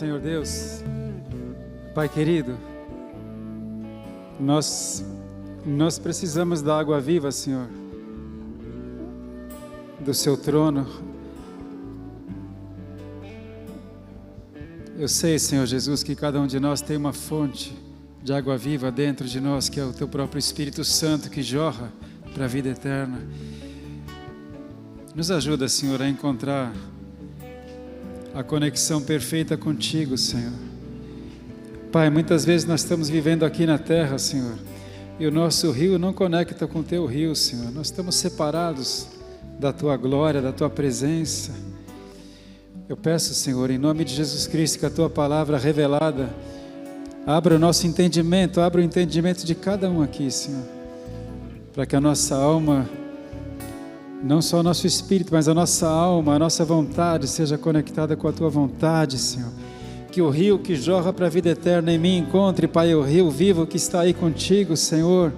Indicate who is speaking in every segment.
Speaker 1: Senhor Deus, Pai querido, nós precisamos da água viva, Senhor, do Seu trono. Eu sei, Senhor Jesus, que cada um de nós tem uma fonte de água viva dentro de nós, que é o Teu próprio Espírito Santo que jorra para a vida eterna. Nos ajuda, Senhor, a encontrar a conexão perfeita contigo, Senhor. Pai, muitas vezes nós estamos vivendo aqui na terra, Senhor, e o nosso rio não conecta com o Teu rio, Senhor. Nós estamos separados da Tua glória, da Tua presença. Eu peço, Senhor, em nome de Jesus Cristo, que a Tua palavra revelada abra o nosso entendimento, abra o entendimento de cada um aqui, Senhor, para que a nossa alma, não só o nosso espírito, mas a nossa alma, a nossa vontade seja conectada com a Tua vontade, Senhor. Que o rio que jorra para a vida eterna em mim encontre, Pai, o rio vivo que está aí contigo, Senhor.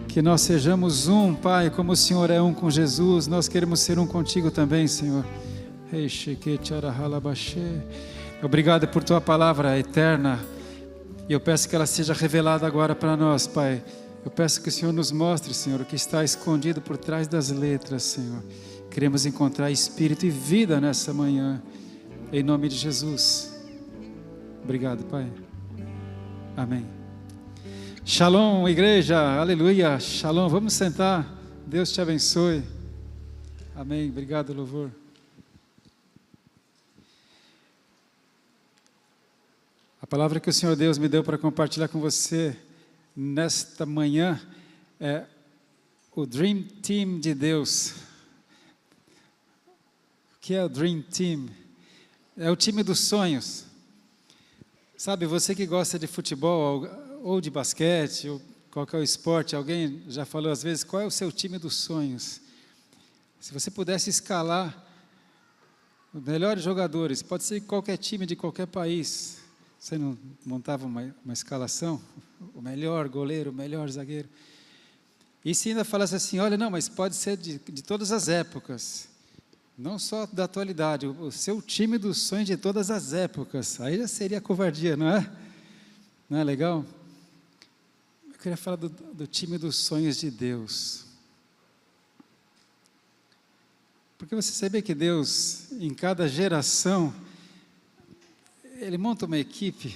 Speaker 1: Que nós sejamos um, Pai, como o Senhor é um com Jesus. Nós queremos ser um contigo também, Senhor. Obrigado por Tua palavra eterna. E eu peço que ela seja revelada agora para nós, Pai. Eu peço que o Senhor nos mostre, Senhor, o que está escondido por trás das letras, Senhor. Queremos encontrar espírito e vida nessa manhã, em nome de Jesus. Obrigado, Pai. Amém. Shalom, igreja, aleluia, shalom. Vamos sentar, Deus te abençoe. Amém, obrigado, louvor. A palavra que o Senhor Deus me deu para compartilhar com você nesta manhã é o Dream Team de Deus. O que é o Dream Team? É o time dos sonhos. Sabe, você que gosta de futebol ou de basquete ou qualquer esporte, alguém já falou às vezes, qual é o seu time dos sonhos? Se você pudesse escalar os melhores jogadores, pode ser qualquer time de qualquer país, você não montava uma escalação? O melhor goleiro, o melhor zagueiro. E se ainda falasse assim, olha, não, mas pode ser de todas as épocas, não só da atualidade, o seu time dos sonhos de todas as épocas, aí já seria covardia, não é? Não é legal? Eu queria falar do time dos sonhos de Deus. Porque você sabia que Deus, em cada geração, Ele monta uma equipe.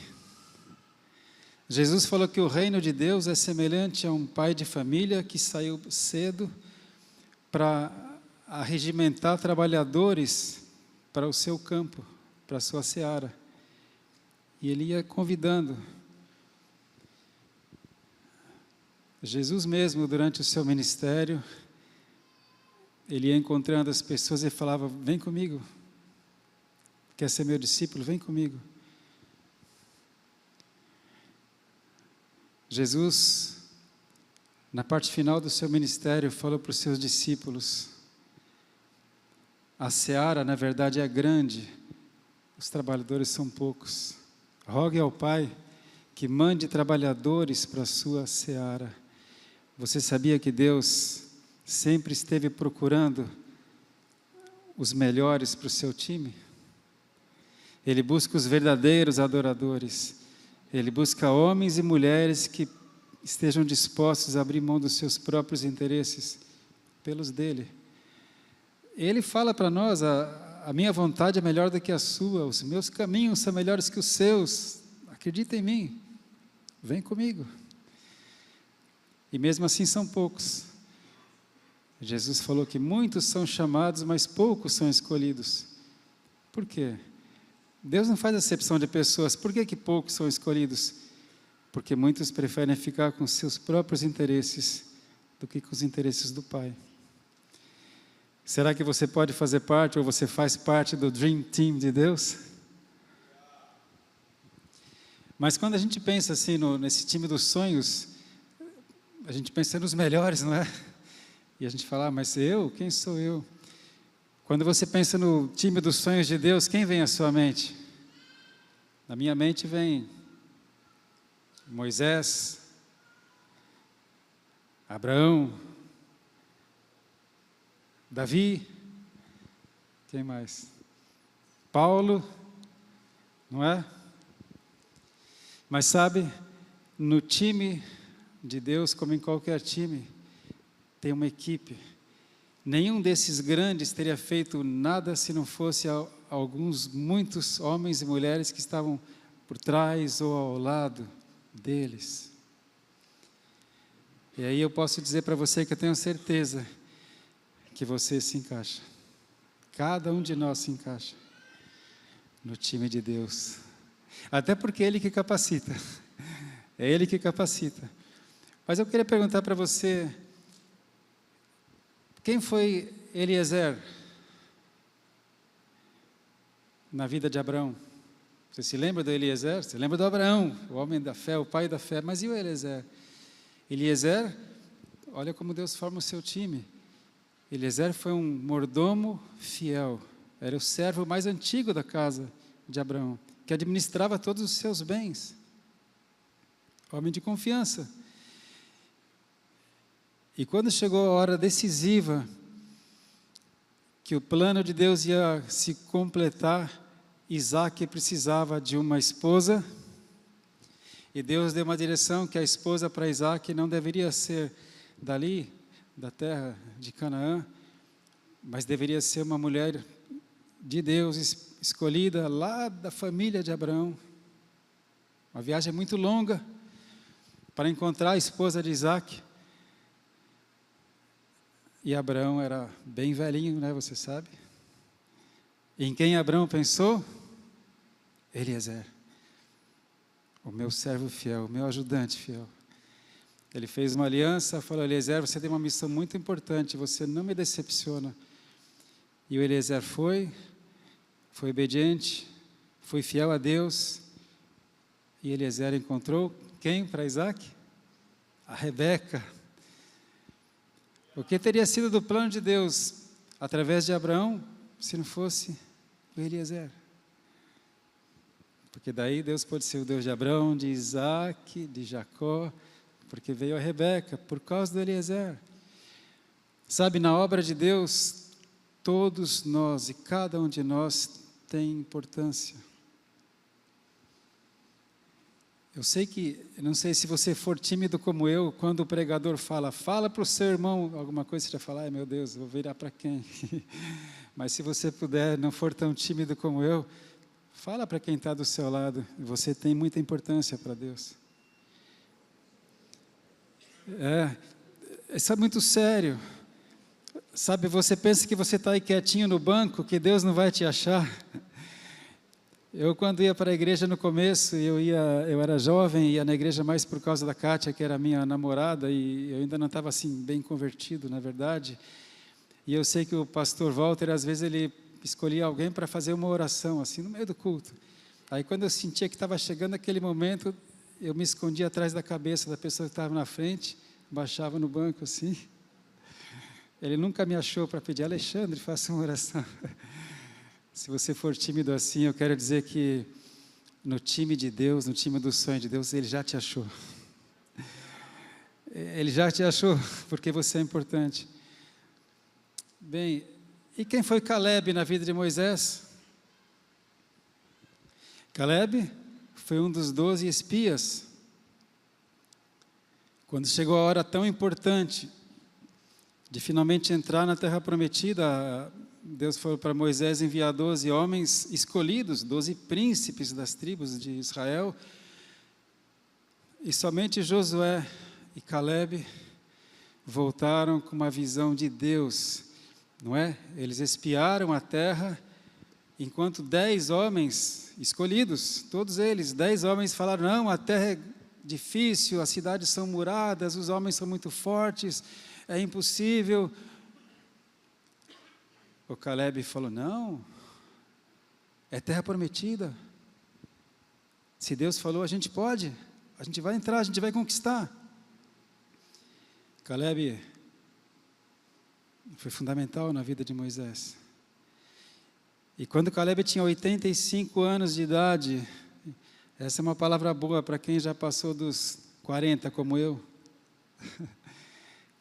Speaker 1: Jesus falou que o reino de Deus é semelhante a um pai de família que saiu cedo para arregimentar trabalhadores para o seu campo, para a sua seara. E ele ia convidando. Jesus mesmo, durante o seu ministério, ele ia encontrando as pessoas e falava, vem comigo. Quer ser meu discípulo? Vem comigo. Jesus, na parte final do seu ministério, falou para os seus discípulos, a seara, na verdade, é grande, os trabalhadores são poucos. Rogue ao Pai que mande trabalhadores para a sua seara. Você sabia que Deus sempre esteve procurando os melhores para o seu time? Ele busca os verdadeiros adoradores. Ele busca homens e mulheres que estejam dispostos a abrir mão dos seus próprios interesses pelos dele. Ele fala para nós, a minha vontade é melhor do que a sua, os meus caminhos são melhores que os seus, acredita em mim, vem comigo. E mesmo assim são poucos. Jesus falou que muitos são chamados, mas poucos são escolhidos. Por quê? Deus não faz acepção de pessoas. Por que poucos são escolhidos? Porque muitos preferem ficar com seus próprios interesses do que com os interesses do Pai. Será que você pode fazer parte, ou você faz parte do Dream Team de Deus? Mas quando a gente pensa assim nesse time dos sonhos, a gente pensa nos melhores, não é? E a gente fala, mas eu? Quem sou eu? Quando você pensa no time dos sonhos de Deus, quem vem à sua mente? Na minha mente vem Moisés, Abraão, Davi, quem mais? Paulo, não é? Mas sabe, no time de Deus, como em qualquer time, tem uma equipe. Nenhum desses grandes teria feito nada se não fosse muitos homens e mulheres que estavam por trás ou ao lado deles. E aí eu posso dizer para você que eu tenho certeza que você se encaixa. Cada um de nós se encaixa no time de Deus. Até porque é Ele que capacita. É Ele que capacita. Mas eu queria perguntar para você, quem foi Eliezer na vida de Abraão? Você se lembra do Eliezer? Você lembra do Abraão, o homem da fé, o pai da fé. Mas e o Eliezer? Eliezer, olha como Deus forma o seu time. Eliezer foi um mordomo fiel. Era o servo mais antigo da casa de Abraão, que administrava todos os seus bens. Homem de confiança. E quando chegou a hora decisiva, que o plano de Deus ia se completar, Isaac precisava de uma esposa, e Deus deu uma direção que a esposa para Isaac não deveria ser dali, da terra de Canaã, mas deveria ser uma mulher de Deus, escolhida lá da família de Abraão. Uma viagem muito longa para encontrar a esposa de Isaac. E Abraão era bem velhinho, né, você sabe? E em quem Abraão pensou? Eliezer, o meu servo fiel, o meu ajudante fiel. Ele fez uma aliança, falou: Eliezer, você tem uma missão muito importante, você não me decepciona. E o Eliezer foi obediente, foi fiel a Deus. E Eliezer encontrou quem para Isaac? A Rebeca. O que teria sido do plano de Deus através de Abraão, se não fosse o Eliezer? Porque daí Deus pode ser o Deus de Abraão, de Isaac, de Jacó, porque veio a Rebeca, por causa do Eliezer. Sabe, na obra de Deus, todos nós e cada um de nós tem importância. Eu sei que, não sei se você for tímido como eu, quando o pregador fala para o seu irmão alguma coisa, você já fala: ai meu Deus, vou virar para quem? Mas se você puder, não for tão tímido como eu, fala para quem está do seu lado, você tem muita importância para Deus. Isso é muito sério. Sabe, você pensa que você está aí quietinho no banco, que Deus não vai te achar. Eu, quando ia para a igreja no começo, eu era jovem, ia na igreja mais por causa da Kátia, que era minha namorada, e eu ainda não estava assim bem convertido, na verdade. E eu sei que o pastor Walter, às vezes, ele escolhia alguém para fazer uma oração, assim, no meio do culto. Aí, quando eu sentia que estava chegando aquele momento, eu me escondia atrás da cabeça da pessoa que estava na frente, baixava no banco, assim. Ele nunca me achou para pedir: Alexandre, faça uma oração. Se você for tímido assim, eu quero dizer que no time de Deus, no time do sonho de Deus, Ele já te achou. Ele já te achou, porque você é importante. Bem, e quem foi Caleb na vida de Moisés? Caleb foi um dos 12 espias. Quando chegou a hora tão importante de finalmente entrar na terra prometida, Deus falou para Moisés enviar 12 homens escolhidos, 12 príncipes das tribos de Israel, e somente Josué e Caleb voltaram com uma visão de Deus, não é? Eles espiaram a terra, enquanto 10 homens escolhidos, todos eles, 10 homens falaram: não, a terra é difícil, as cidades são muradas, os homens são muito fortes, é impossível. O Caleb falou: não, é terra prometida. Se Deus falou, a gente pode, a gente vai entrar, a gente vai conquistar. Caleb foi fundamental na vida de Moisés. E quando Caleb tinha 85 anos de idade, essa é uma palavra boa para quem já passou dos 40, como eu.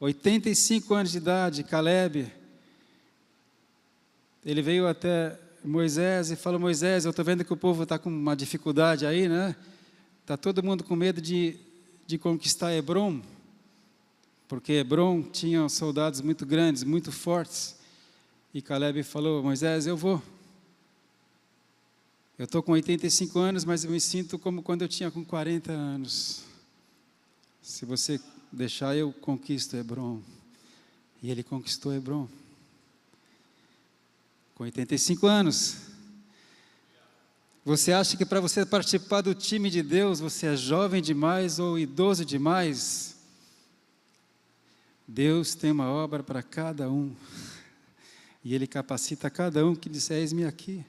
Speaker 1: 85 anos de idade, Caleb, ele veio até Moisés e falou: Moisés, eu estou vendo que o povo está com uma dificuldade aí, né? Está todo mundo com medo de conquistar Hebrom, porque Hebrom tinha soldados muito grandes, muito fortes. E Caleb falou: Moisés, eu vou. Eu estou com 85 anos, mas eu me sinto como quando eu tinha com 40 anos. Se você deixar, eu conquisto Hebrom. E ele conquistou Hebrom. Com 85 anos. Você acha que para você participar do time de Deus, você é jovem demais ou idoso demais? Deus tem uma obra para cada um. E Ele capacita cada um que disser: eis-me aqui.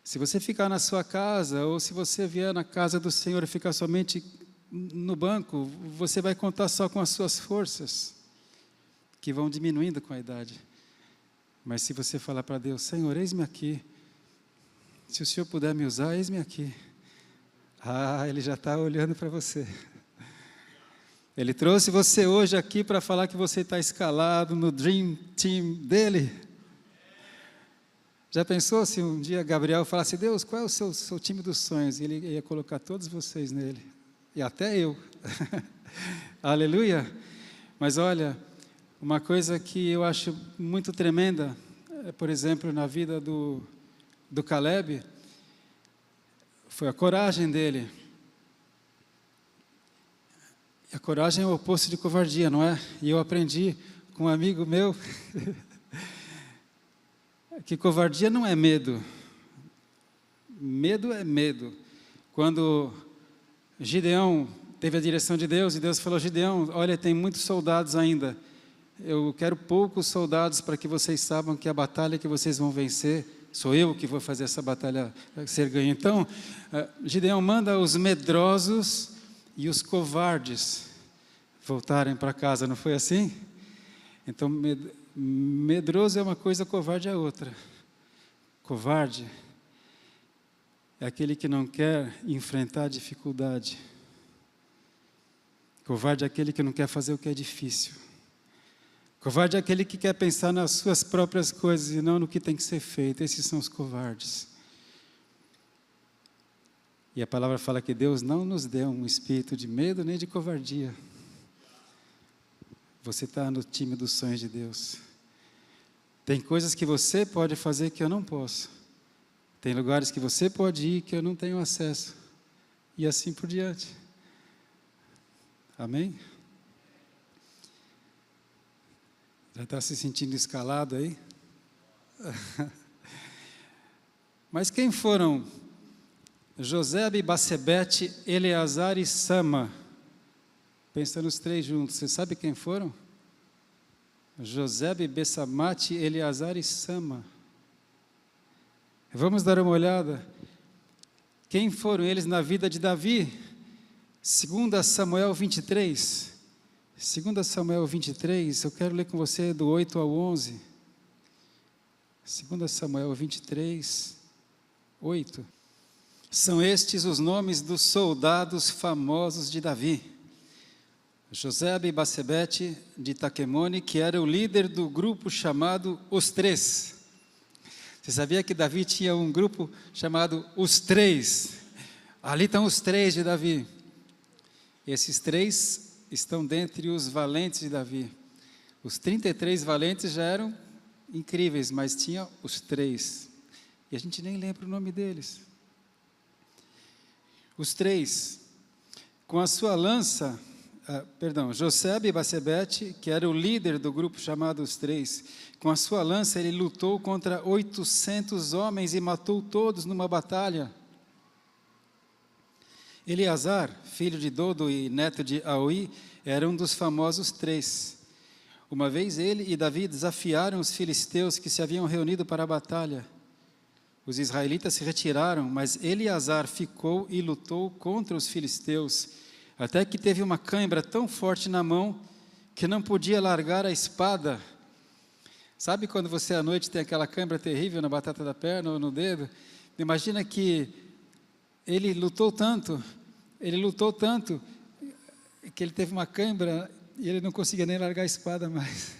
Speaker 1: Se você ficar na sua casa, ou se você vier na casa do Senhor e ficar somente no banco, você vai contar só com as suas forças, que vão diminuindo com a idade. Mas se você falar para Deus: Senhor, eis-me aqui. Se o Senhor puder me usar, eis-me aqui. Ele já está olhando para você. Ele trouxe você hoje aqui para falar que você está escalado no Dream Team dele. Já pensou se um dia Gabriel falasse: Deus, qual é o seu time dos sonhos? E ele ia colocar todos vocês nele. E até eu. Aleluia. Mas olha, uma coisa que eu acho muito tremenda, por exemplo, na vida do Caleb, foi a coragem dele. E a coragem é o oposto de covardia, não é? E eu aprendi com um amigo meu que covardia não é medo. Medo é medo. Quando Gideão teve a direção de Deus, e Deus falou: Gideão, olha, tem muitos soldados ainda. Eu quero poucos soldados para que vocês saibam que a batalha que vocês vão vencer, sou eu que vou fazer essa batalha ser ganha. Então, Gideão manda os medrosos e os covardes voltarem para casa, não foi assim? Então, medroso é uma coisa, covarde é outra. Covarde é aquele que não quer enfrentar a dificuldade. Covarde é aquele que não quer fazer o que é difícil. Covarde é aquele que quer pensar nas suas próprias coisas e não no que tem que ser feito. Esses são os covardes. E a palavra fala que Deus não nos deu um espírito de medo nem de covardia. Você está no time dos sonhos de Deus. Tem coisas que você pode fazer que eu não posso. Tem lugares que você pode ir que eu não tenho acesso. E assim por diante. Amém? Já está se sentindo escalado aí? Mas quem foram Josebe, Bassebete, Eleazar e Sama? Pensa nos três juntos. Você sabe quem foram? Josebe, Bessamate, Eleazar e Sama. Vamos dar uma olhada. Quem foram eles na vida de Davi? 2 Samuel 23. 2 Samuel 23, eu quero ler com você do 8 ao 11. 2 Samuel 23, 8. São estes os nomes dos soldados famosos de Davi. Josebe e Bassebete de Taquemone, que era o líder do grupo chamado Os Três. Você sabia que Davi tinha um grupo chamado Os Três? Ali estão os três de Davi. Esses três estão dentre os valentes de Davi. Os 33 valentes já eram incríveis, mas tinha os três. E a gente nem lembra o nome deles. Os três, com a sua lança, Josebe e Bassebete, que era o líder do grupo chamado Os Três, com a sua lança ele lutou contra 800 homens e matou todos numa batalha. Eleazar, filho de Dodo e neto de Aui, era um dos famosos três. Uma vez ele e Davi desafiaram os filisteus que se haviam reunido para a batalha. Os israelitas se retiraram, mas Eleazar ficou e lutou contra os filisteus, até que teve uma cãibra tão forte na mão que não podia largar a espada. Sabe quando você à noite tem aquela cãibra terrível na batata da perna ou no dedo? Imagina que ele lutou tanto, que ele teve uma cãibra e ele não conseguia nem largar a espada mais.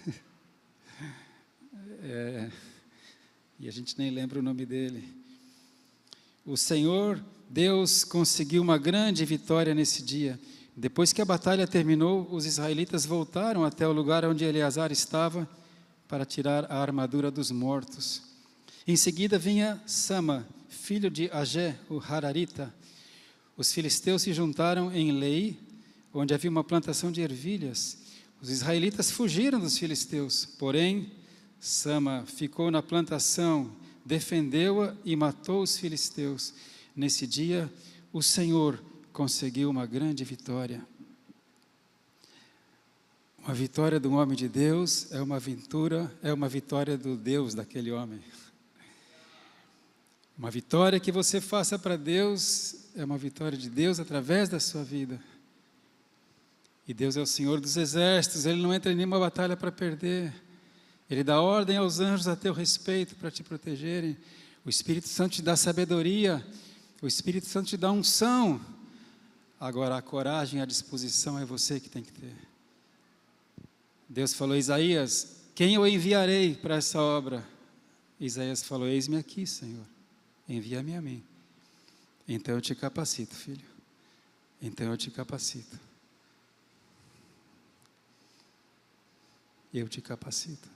Speaker 1: e a gente nem lembra o nome dele. O Senhor, Deus, conseguiu uma grande vitória nesse dia. Depois que a batalha terminou, os israelitas voltaram até o lugar onde Eleazar estava para tirar a armadura dos mortos. Em seguida vinha Sama, filho de Agé, o Hararita. Os filisteus se juntaram em Lei, onde havia uma plantação de ervilhas. Os israelitas fugiram dos filisteus, porém Sama ficou na plantação, defendeu-a e matou os filisteus. Nesse dia, o Senhor conseguiu uma grande vitória. Uma vitória de um homem de Deus é uma vitória do Deus daquele homem. Uma vitória que você faça para Deus é uma vitória de Deus através da sua vida. E Deus é o Senhor dos exércitos, Ele não entra em nenhuma batalha para perder. Ele dá ordem aos anjos a teu respeito para te protegerem. O Espírito Santo te dá sabedoria, o Espírito Santo te dá unção. Agora a coragem e a disposição é você que tem que ter. Deus falou: Isaías, quem eu enviarei para essa obra? Isaías falou: eis-me aqui, Senhor, envia-me a mim. Então eu te capacito, filho. Então eu te capacito. Eu te capacito.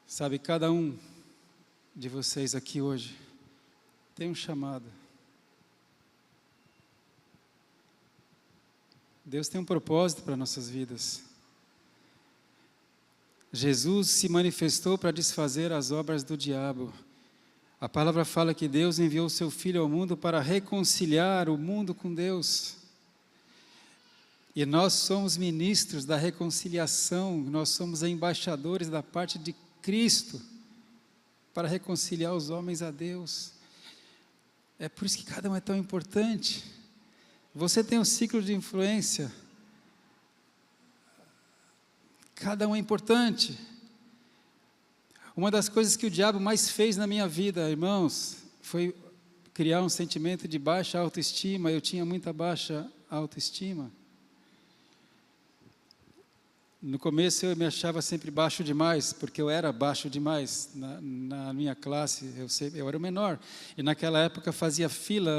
Speaker 1: Sabe, cada um de vocês aqui hoje tem um chamado. Deus tem um propósito para nossas vidas. Jesus se manifestou para desfazer as obras do diabo. A palavra fala que Deus enviou o seu Filho ao mundo para reconciliar o mundo com Deus. E nós somos ministros da reconciliação, nós somos embaixadores da parte de Cristo para reconciliar os homens a Deus. É por isso que cada um é tão importante. Você tem um ciclo de influência. Cada um é importante. Uma das coisas que o diabo mais fez na minha vida, irmãos, foi criar um sentimento de baixa autoestima. Eu tinha muita baixa autoestima. No começo eu me achava sempre baixo demais, porque eu era baixo demais. Na minha classe, eu era o menor. E naquela época fazia fila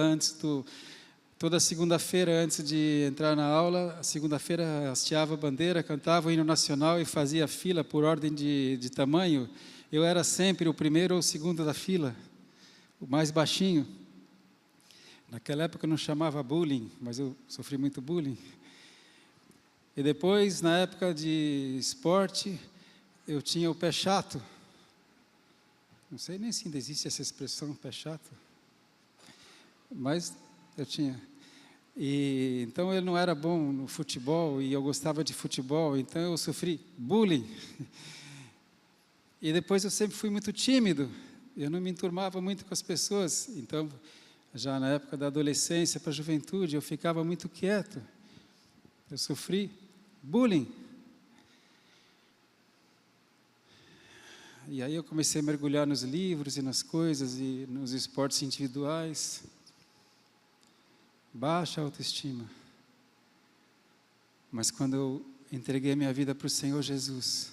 Speaker 1: toda segunda-feira, antes de entrar na aula, segunda-feira hasteava a bandeira, cantava o hino nacional e fazia fila por ordem de tamanho. Eu era sempre o primeiro ou o segundo da fila, o mais baixinho. Naquela época não chamava bullying, mas eu sofri muito bullying. E depois, na época de esporte, eu tinha o pé chato. Não sei nem se ainda existe essa expressão, pé chato. Mas eu tinha. E então eu não era bom no futebol e eu gostava de futebol, então eu sofri bullying. E depois eu sempre fui muito tímido, eu não me enturmava muito com as pessoas. Então, já na época da adolescência para a juventude, eu ficava muito quieto. Eu sofri bullying. E aí eu comecei a mergulhar nos livros e nas coisas e nos esportes individuais. Baixa autoestima. Mas quando eu entreguei minha vida para o Senhor Jesus,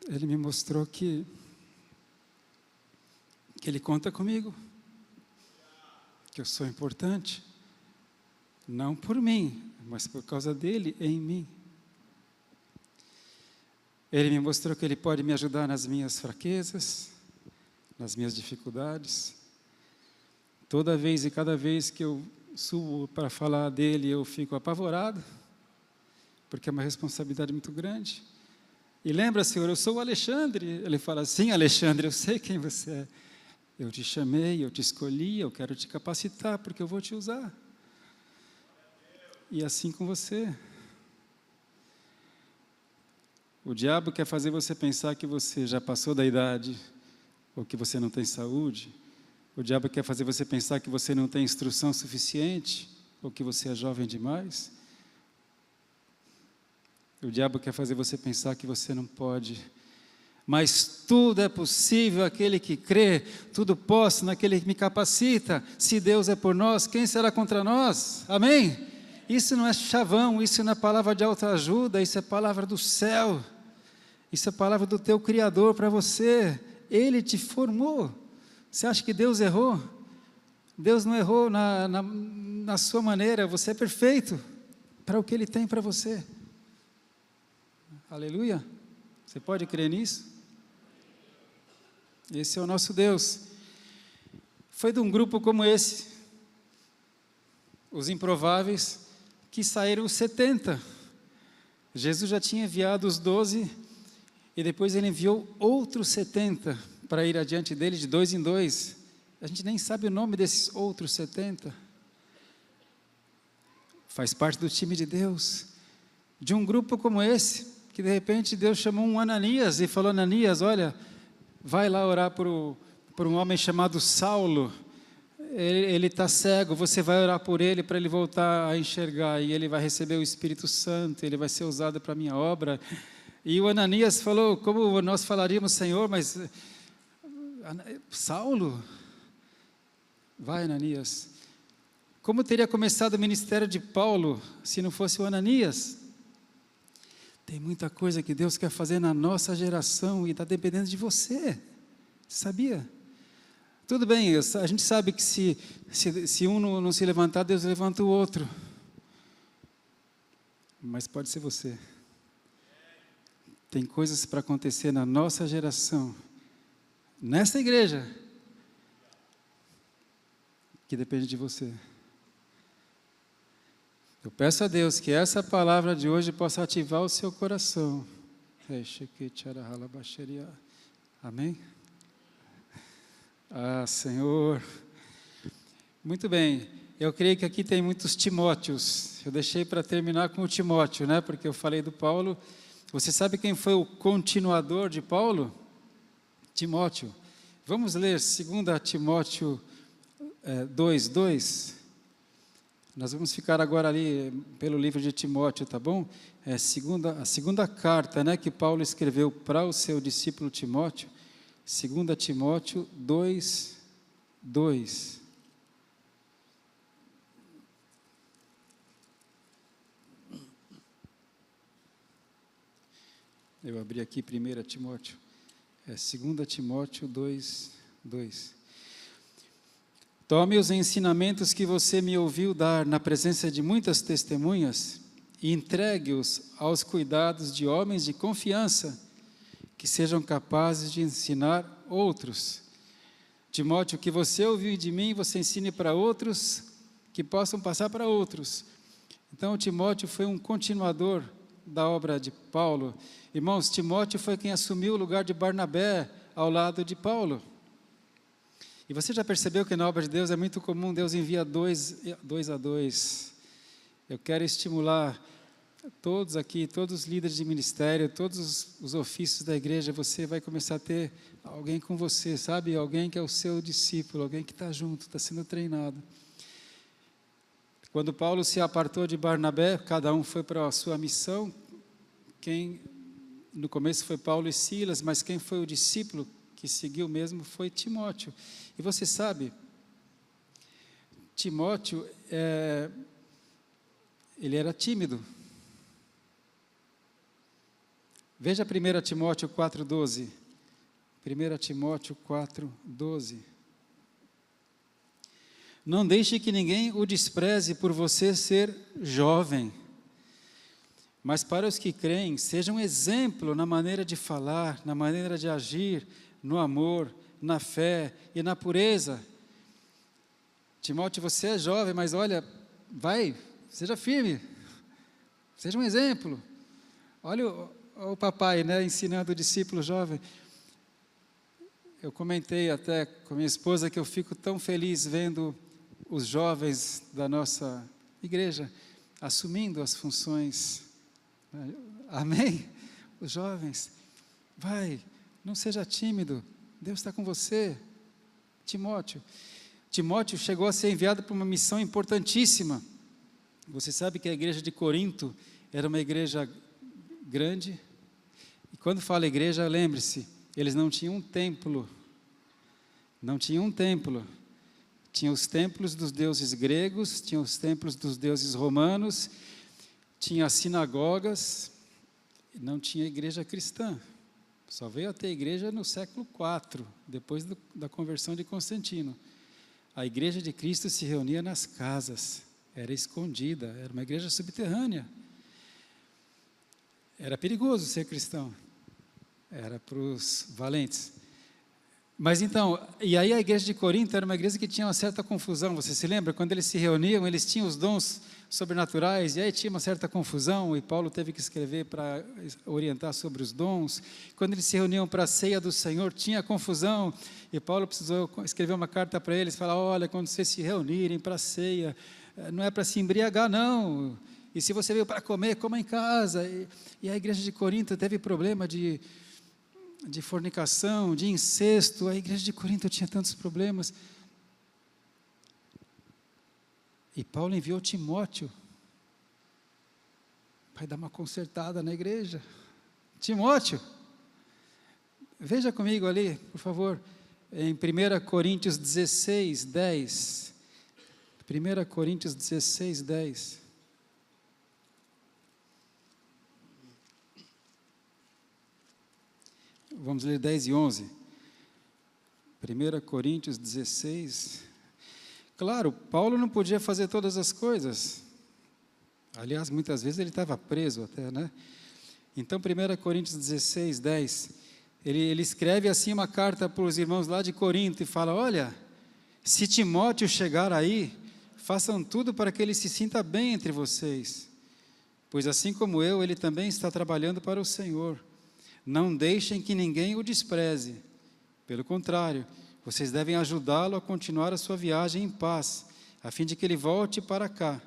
Speaker 1: Ele me mostrou que Ele conta comigo, que eu sou importante, não por mim, mas por causa dEle em mim. Ele me mostrou que Ele pode me ajudar nas minhas fraquezas, nas minhas dificuldades. Toda vez e cada vez que eu subo para falar dEle, eu fico apavorado, porque é uma responsabilidade muito grande. E lembra, Senhor, eu sou o Alexandre. Ele fala: sim, Alexandre, eu sei quem você é. Eu te chamei, eu te escolhi, eu quero te capacitar, porque eu vou te usar. E assim com você. O diabo quer fazer você pensar que você já passou da idade, ou que você não tem saúde. O diabo quer fazer você pensar que você não tem instrução suficiente, ou que você é jovem demais. O diabo quer fazer você pensar que você não pode Mas tudo é possível aquele que crê, tudo posso naquele que me capacita. Se Deus é por nós, quem será contra nós? Amém? Isso não é chavão, isso não é palavra de autoajuda, isso é palavra do céu. Isso é palavra do teu Criador para você. Ele te formou. Você acha que Deus errou? Deus não errou na sua maneira, você é perfeito para o que Ele tem para você. Aleluia. Você pode crer nisso? Esse é o nosso Deus. Foi de um grupo como esse, os improváveis, que saíram os 70. Jesus já tinha enviado os 12, e depois Ele enviou outros 70, para ir adiante dele de 2 em 2. A gente nem sabe o nome desses outros 70. Faz parte do time de Deus. De um grupo como esse, que de repente Deus chamou um Ananias e falou: Ananias, olha, vai lá orar por um homem chamado Saulo, ele está cego, você vai orar por ele para ele voltar a enxergar, e ele vai receber o Espírito Santo, ele vai ser usado para a minha obra. E o Ananias falou: como nós falaríamos, Senhor, mas Saulo? Vai, Ananias. Como teria começado o ministério de Paulo, se não fosse o Ananias? Tem muita coisa que Deus quer fazer na nossa geração e está dependendo de você, sabia? Tudo bem, a gente sabe que se um não se levantar, Deus levanta o outro. Mas pode ser você. Tem coisas para acontecer na nossa geração, nessa igreja, que depende de você. Eu peço a Deus que essa palavra de hoje possa ativar o seu coração. Amém? Ah, Senhor. Muito bem. Eu creio que aqui tem muitos Timóteos. Eu deixei para terminar com o Timóteo, né? Porque eu falei do Paulo. Você sabe quem foi o continuador de Paulo? Timóteo. Vamos ler 2 Timóteo 2:2. Nós vamos ficar agora ali pelo livro de Timóteo, tá bom? A segunda carta, né, que Paulo escreveu para o seu discípulo Timóteo, 2 Timóteo 2:2. Eu abri aqui 1 Timóteo, 2 Timóteo 2:2. Tome os ensinamentos que você me ouviu dar na presença de muitas testemunhas e entregue-os aos cuidados de homens de confiança, que sejam capazes de ensinar outros. Timóteo, o que você ouviu de mim, você ensine para outros, que possam passar para outros. Então, Timóteo foi um continuador da obra de Paulo. Irmãos, Timóteo foi quem assumiu o lugar de Barnabé ao lado de Paulo. E você já percebeu que na obra de Deus é muito comum, Deus envia dois a dois. Eu quero estimular todos aqui, todos os líderes de ministério, todos os ofícios da igreja, você vai começar a ter alguém com você, sabe? Alguém que é o seu discípulo, alguém que está junto, está sendo treinado. Quando Paulo se apartou de Barnabé, cada um foi para a sua missão. No começo foi Paulo e Silas, mas quem foi o discípulo que seguiu mesmo foi Timóteo. E você sabe, Timóteo, ele era tímido. Veja 1 Timóteo 4:12. 1 Timóteo 4:12. Não deixe que ninguém o despreze por você ser jovem, mas para os que creem, seja um exemplo na maneira de falar, na maneira de agir, no amor, na fé e na pureza. Timóteo, você é jovem, mas olha, seja firme, seja um exemplo. Olha o papai, né, ensinando o discípulo jovem. Eu comentei até com minha esposa que eu fico tão feliz vendo os jovens da nossa igreja assumindo as funções. Amém? Os jovens, não seja tímido, Deus está com você. Timóteo chegou a ser enviado para uma missão importantíssima. Você sabe que a igreja de Corinto era uma igreja grande, e quando fala igreja, lembre-se, Eles não tinham um templo. Não tinham um templo. Tinha os templos dos deuses gregos, tinha os templos dos deuses romanos, tinha as sinagogas, e não tinha igreja cristã. Só veio a ter igreja no século IV, depois da conversão de Constantino. A igreja de Cristo se reunia nas casas, era escondida, era uma igreja subterrânea. Era perigoso ser cristão, era para os valentes. Mas então, e aí a igreja de Corinto era uma igreja que tinha uma certa confusão, você se lembra? Quando eles se reuniam, eles tinham os dons sobrenaturais, e aí tinha uma certa confusão, e Paulo teve que escrever para orientar sobre os dons. Quando eles se reuniam para a ceia do Senhor, tinha confusão, e Paulo precisou escrever uma carta para eles, falar, olha, quando vocês se reunirem para a ceia, não é para se embriagar não, e se você veio para comer, coma em casa. E a igreja de Corinto teve problema de fornicação, de incesto. A igreja de Corinto tinha tantos problemas. E Paulo enviou Timóteo para dar uma consertada na igreja. Timóteo, veja comigo ali, por favor, em 1 Coríntios 16, 10. 1 Coríntios 16, 10. Vamos ler 10 e 11. 1 Coríntios 16. Claro, Paulo não podia fazer todas as coisas. Aliás, muitas vezes ele estava preso até, né? Então, 1 Coríntios 16, 10. Ele escreve assim uma carta para os irmãos lá de Corinto e fala, olha, se Timóteo chegar aí, façam tudo para que ele se sinta bem entre vocês. Pois assim como eu, ele também está trabalhando para o Senhor. Não deixem que ninguém o despreze. Pelo contrário, vocês devem ajudá-lo a continuar a sua viagem em paz, a fim de que ele volte para cá,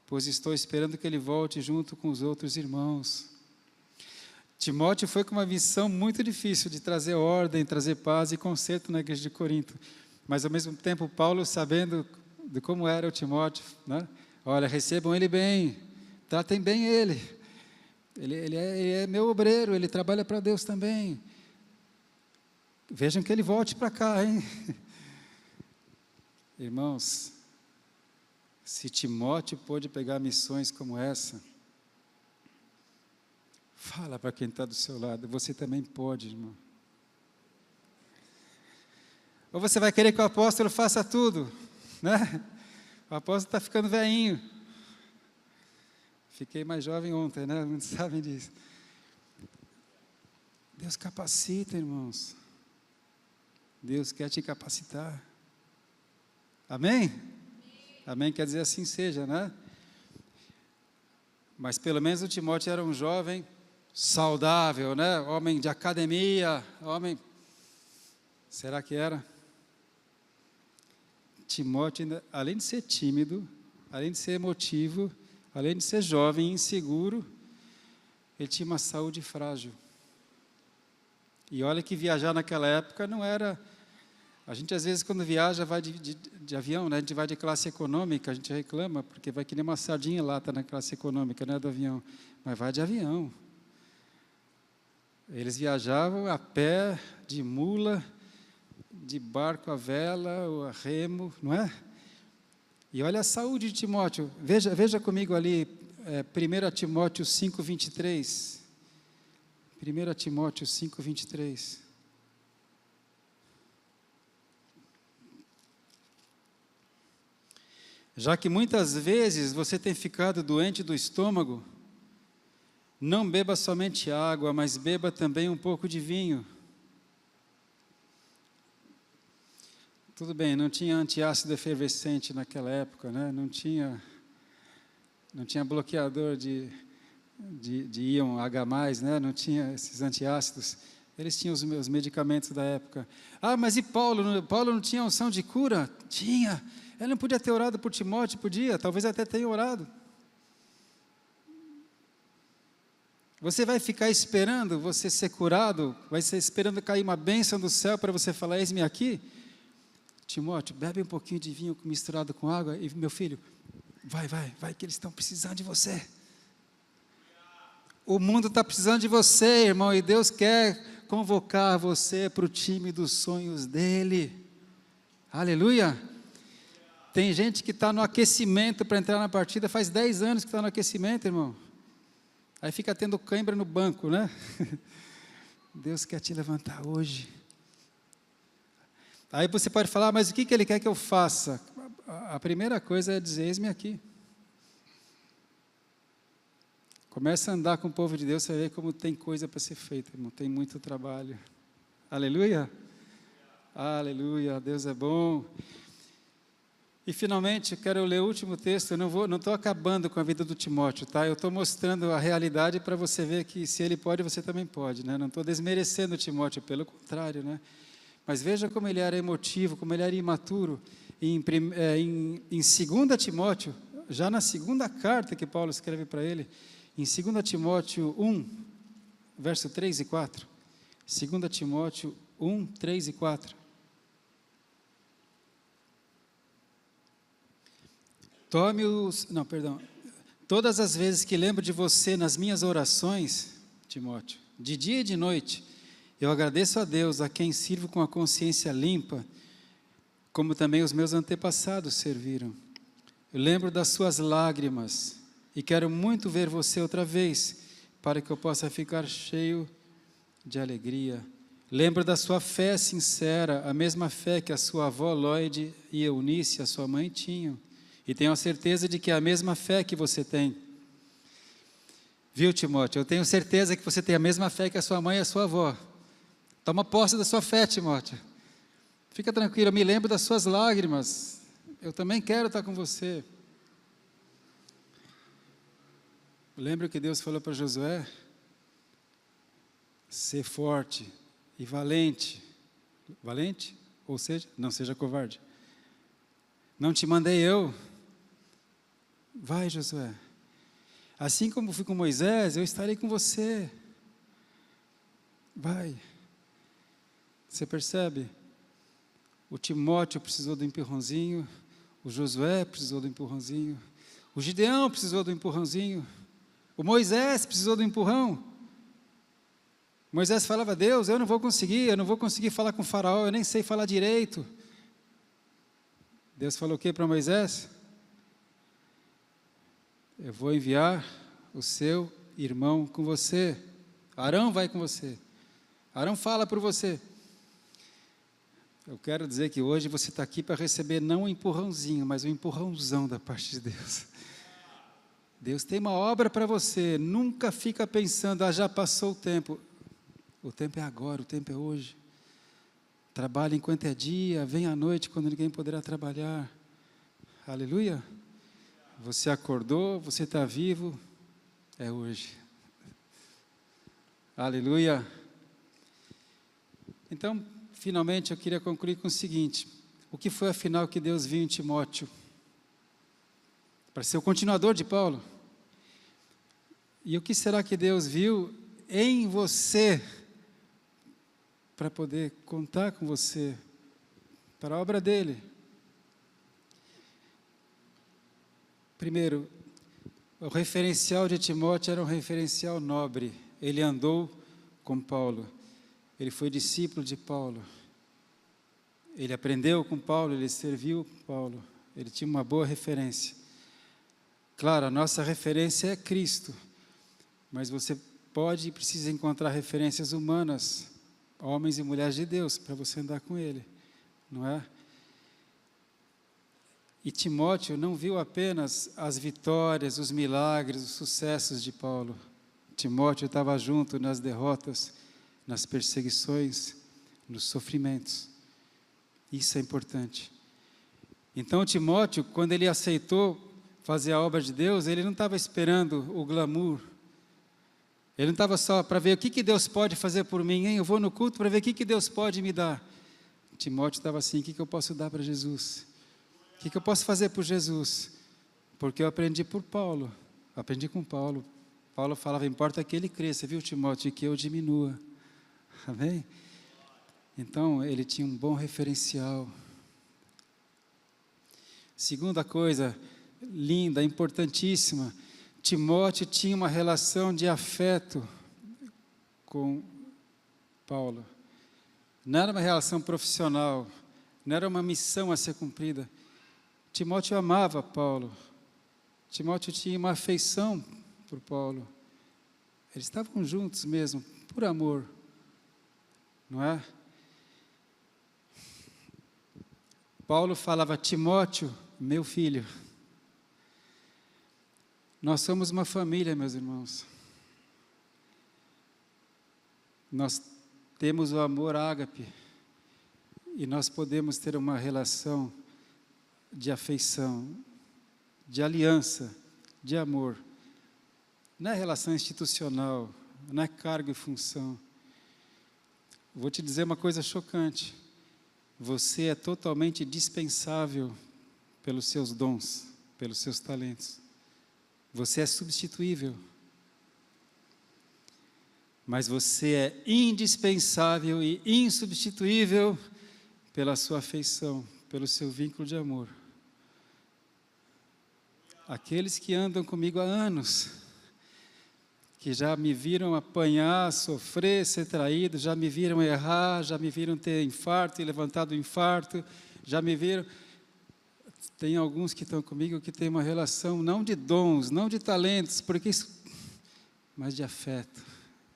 Speaker 1: pois estou esperando que ele volte junto com os outros irmãos. Timóteo foi com uma missão muito difícil de trazer ordem, trazer paz e conserto na igreja de Corinto. Mas ao mesmo tempo, Paulo, sabendo de como era o Timóteo, né? Olha, recebam ele bem, tratem bem ele. Ele é meu obreiro, ele trabalha para Deus também. Vejam que ele volte para cá, hein? Irmãos, se Timóteo pôde pegar missões como essa, fala para quem está do seu lado, você também pode, irmão. Ou você vai querer que o apóstolo faça tudo, né? O apóstolo está ficando velhinho. Fiquei mais jovem ontem, né? Muitos sabem disso. Deus capacita, irmãos. Deus quer te capacitar. Amém? Amém quer dizer assim seja, né? Mas pelo menos o Timóteo era um jovem saudável, né? Homem de academia, homem... Será que era? Timóteo, além de ser tímido, além de ser emotivo, além de ser jovem e inseguro, ele tinha uma saúde frágil. E olha que viajar naquela época não era... A gente às vezes quando viaja vai de avião, né? A gente vai de classe econômica, a gente reclama, porque vai que nem uma sardinha em lata na classe econômica, né, do avião. Mas vai de avião. Eles viajavam a pé, de mula, de barco a vela, ou a remo, não é? E olha a saúde de Timóteo. Veja comigo ali, 1 Timóteo 5, 23. 1 Timóteo 5, 23. Já que muitas vezes você tem ficado doente do estômago, não beba somente água, mas beba também um pouco de vinho. Tudo bem, não tinha antiácido efervescente naquela época, né? Não tinha bloqueador de íon H+, né? Não tinha esses antiácidos. Eles tinham os medicamentos da época. Ah, mas e Paulo? Paulo não tinha unção de cura? Tinha. Ele não podia ter orado por Timóteo? Podia, talvez até tenha orado. Você vai ficar esperando você ser curado? Vai ser esperando cair uma bênção do céu para você falar, eis-me aqui? Timóteo, bebe um pouquinho de vinho misturado com água e, meu filho, vai, que eles estão precisando de você. O mundo está precisando de você, irmão, e Deus quer convocar você para o time dos sonhos dele. Aleluia! Tem gente que está no aquecimento para entrar na partida, faz 10 anos que está no aquecimento, irmão. Aí fica tendo cãibra no banco, né? Deus quer te levantar hoje. Aí você pode falar, mas o que Ele quer que eu faça? A primeira coisa é dizer, eis-me aqui. Começa a andar com o povo de Deus, você vai ver como tem coisa para ser feita, irmão. Tem muito trabalho. Aleluia? Aleluia, Deus é bom. E finalmente, eu quero ler o último texto. Eu não estou acabando com a vida do Timóteo, tá? Eu estou mostrando a realidade para você ver que se ele pode, você também pode, né? Não estou desmerecendo o Timóteo, pelo contrário, né? Mas veja como ele era emotivo, como ele era imaturo. Em 2 Timóteo, já na segunda carta que Paulo escreve para ele, em 2 Timóteo 1, verso 3 e 4. 2 Timóteo 1, 3 e 4. Todas as vezes que lembro de você nas minhas orações, Timóteo, de dia e de noite, eu agradeço a Deus, a quem sirvo com a consciência limpa, como também os meus antepassados serviram. Eu lembro das suas lágrimas e quero muito ver você outra vez, para que eu possa ficar cheio de alegria. Lembro da sua fé sincera, a mesma fé que a sua avó Lloyd e Eunice, a sua mãe, tinham. E tenho a certeza de que é a mesma fé que você tem. Viu, Timóteo? Eu tenho certeza que você tem a mesma fé que a sua mãe e a sua avó. Toma posse da sua fé, Timóteo. Fica tranquilo, eu me lembro das suas lágrimas. Eu também quero estar com você. Lembra que Deus falou para Josué? Ser forte e valente. Valente? Ou seja, não seja covarde. Não te mandei eu. Vai, Josué. Assim como fui com Moisés, eu estarei com você. Vai. Você percebe? O Timóteo precisou do empurrãozinho, o Josué precisou do empurrãozinho, o Gideão precisou do empurrãozinho, o Moisés precisou do empurrão. Moisés falava, Deus, eu não vou conseguir falar com o faraó, eu nem sei falar direito. Deus falou o que para Moisés? Eu vou enviar o seu irmão com você. Arão vai com você. Arão fala por você. Eu quero dizer que hoje você está aqui para receber não um empurrãozinho, mas um empurrãozão da parte de Deus. Deus tem uma obra para você. Nunca fica pensando, já passou o tempo. O tempo é agora, o tempo é hoje. Trabalhe enquanto é dia, vem à noite quando ninguém poderá trabalhar. Aleluia. Você acordou, você está vivo, é hoje. Aleluia. Então, finalmente eu queria concluir com o seguinte: o que foi afinal que Deus viu em Timóteo? Para ser o continuador de Paulo. E o que será que Deus viu em você, para poder contar com você, para a obra dele? Primeiro, o referencial de Timóteo era um referencial nobre. Ele andou com Paulo, ele foi discípulo de Paulo, ele aprendeu com Paulo, ele serviu Paulo, ele tinha uma boa referência. Claro, a nossa referência é Cristo, mas você pode e precisa encontrar referências humanas, homens e mulheres de Deus, para você andar com ele, não é? E Timóteo não viu apenas as vitórias, os milagres, os sucessos de Paulo. Timóteo estava junto nas derrotas, nas perseguições, nos sofrimentos. Isso é importante. Então Timóteo, quando ele aceitou fazer a obra de Deus, ele não estava esperando o glamour. Ele não estava só para ver o que Deus pode fazer por mim, hein? Eu vou no culto para ver o que Deus pode me dar. Timóteo estava assim, o que eu posso dar para Jesus? O que eu posso fazer por Jesus? Porque eu aprendi por Paulo, aprendi com Paulo. Paulo falava, importa que ele cresça, viu, Timóteo, e que eu diminua. Amém? Então, ele tinha um bom referencial. Segunda coisa, linda, importantíssima, Timóteo tinha uma relação de afeto com Paulo. Não era uma relação profissional, não era uma missão a ser cumprida. Timóteo amava Paulo. Timóteo tinha uma afeição por Paulo. Eles estavam juntos mesmo, por amor, não é? Paulo falava: Timóteo, meu filho. Nós somos uma família, meus irmãos. Nós temos o amor ágape e nós podemos ter uma relação de afeição, de aliança, de amor. Não é relação institucional, não é cargo e função. Vou te dizer uma coisa chocante. Você é totalmente dispensável pelos seus dons, pelos seus talentos. Você é substituível. Mas você é indispensável e insubstituível pela sua afeição, pelo seu vínculo de amor. Aqueles que andam comigo há anos, que já me viram apanhar, sofrer, ser traído, já me viram errar, já me viram ter infarto e levantado o infarto, já me viram... Tem alguns que estão comigo que têm uma relação não de dons, não de talentos, porque isso, mas de afeto,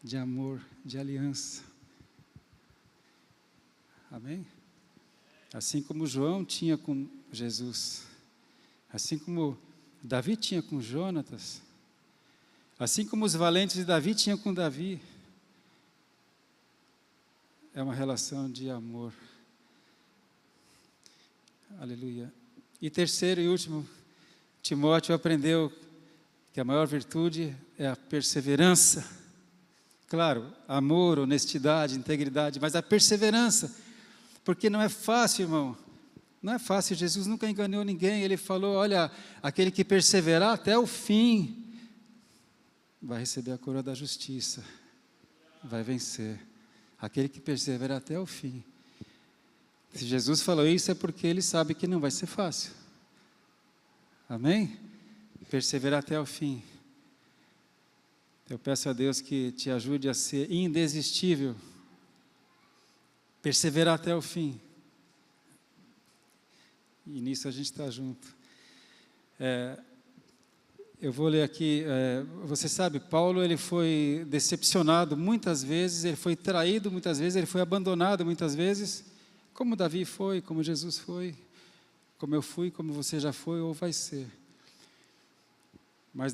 Speaker 1: de amor, de aliança. Amém? Assim como João tinha com Jesus, assim como Davi tinha com Jonatas, assim como os valentes de Davi tinham com Davi, é uma relação de amor. Aleluia. E terceiro e último, Timóteo aprendeu que a maior virtude é a perseverança. Claro, amor, honestidade, integridade, mas a perseverança, porque não é fácil, irmão. Não é fácil, Jesus nunca enganou ninguém. Ele falou: olha, aquele que perseverar até o fim, vai receber a coroa da justiça, vai vencer. Aquele que persevera até o fim. Se Jesus falou isso, é porque Ele sabe que não vai ser fácil. Amém? Perseverar até o fim. Eu peço a Deus que te ajude a ser indesistível. Perseverar até o fim. E nisso a gente está junto. Eu vou ler aqui, você sabe, Paulo ele foi decepcionado muitas vezes, ele foi traído muitas vezes, ele foi abandonado muitas vezes, como Davi foi, como Jesus foi, como eu fui, como você já foi ou vai ser. Mas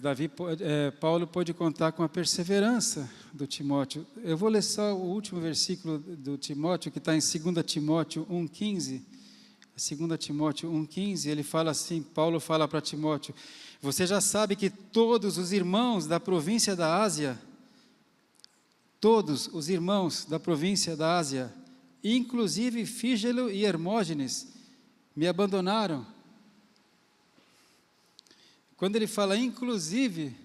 Speaker 1: Paulo pôde contar com a perseverança do Timóteo. Eu vou ler só o último versículo do Timóteo, que está em 2 Timóteo 1,15. 2 Timóteo 1,15, ele fala assim, Paulo fala para Timóteo: você já sabe que todos os irmãos da província da Ásia, todos os irmãos da província da Ásia, inclusive Fígelo e Hermógenes, me abandonaram. Quando ele fala inclusive,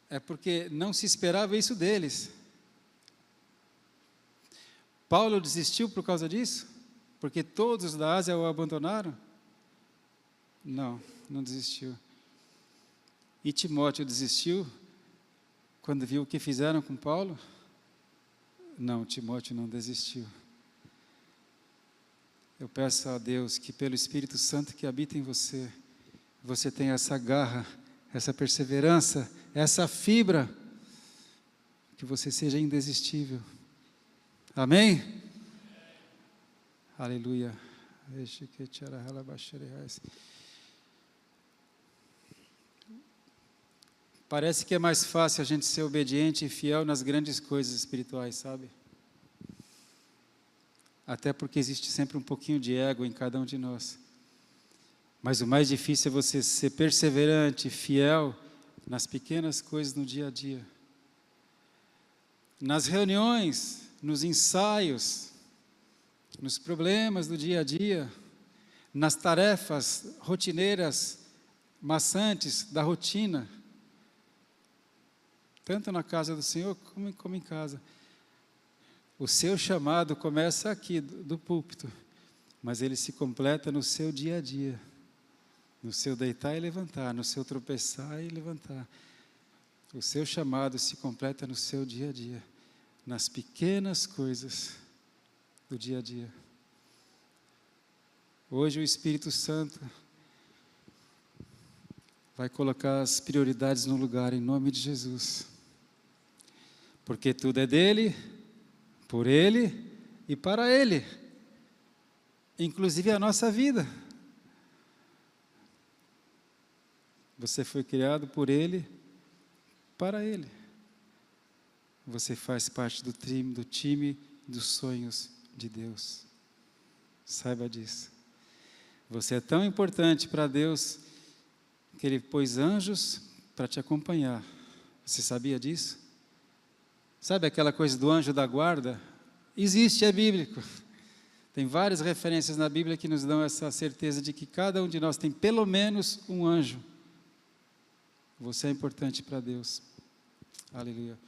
Speaker 1: é porque não se esperava isso deles. Paulo desistiu por causa disso? Porque todos da Ásia o abandonaram? Não, não desistiu. E Timóteo desistiu quando viu o que fizeram com Paulo? Não, Timóteo não desistiu. Eu peço a Deus que pelo Espírito Santo que habita em você, você tenha essa garra, essa perseverança, essa fibra, que você seja indesistível. Amém? Aleluia. Parece que é mais fácil a gente ser obediente e fiel nas grandes coisas espirituais, sabe? Até porque existe sempre um pouquinho de ego em cada um de nós. Mas o mais difícil é você ser perseverante, fiel nas pequenas coisas no dia a dia. Nas reuniões, nos ensaios, nos problemas do dia a dia, nas tarefas rotineiras, maçantes da rotina, tanto na casa do Senhor como em casa. O seu chamado começa aqui, do púlpito, mas ele se completa no seu dia a dia, no seu deitar e levantar, no seu tropeçar e levantar. O seu chamado se completa no seu dia a dia, nas pequenas coisas do dia a dia. Hoje o Espírito Santo vai colocar as prioridades no lugar, em nome de Jesus. Porque tudo é dele, por ele e para ele. Inclusive a nossa vida. Você foi criado por ele, para ele. Você faz parte do time dos sonhos de Deus. Saiba disso. Você é tão importante para Deus que Ele pôs anjos para te acompanhar. Você sabia disso? Sabe aquela coisa do anjo da guarda? Existe, é bíblico. Tem várias referências na Bíblia que nos dão essa certeza de que cada um de nós tem pelo menos um anjo. Você é importante para Deus. Aleluia.